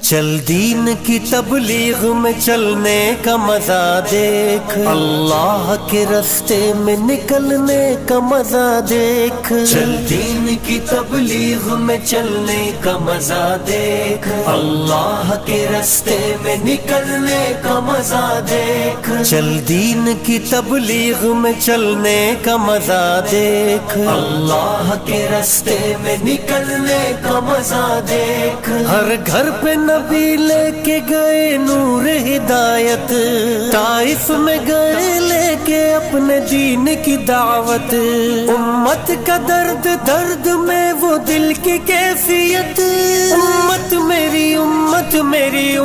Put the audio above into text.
चल दीन की तबलीग में चलने का मजा देख, अल्लाह के रास्ते में निकलने का मजा देख। चल दीन की तबलीग में चलने का मजा देख, अल्लाह के रास्ते में निकलने का मजा देख। चल दीन की तबलीग में चलने का मजा देख, अल्लाह के रास्ते में निकलने का मजा देख। हर घर पे नबी लेके गए नूर हिदायत, ताइफ में गए लेके अपने दीन की दावत। उम्मत का दर्द दर्द में वो दिल की कैफियत, उम्मत मेरी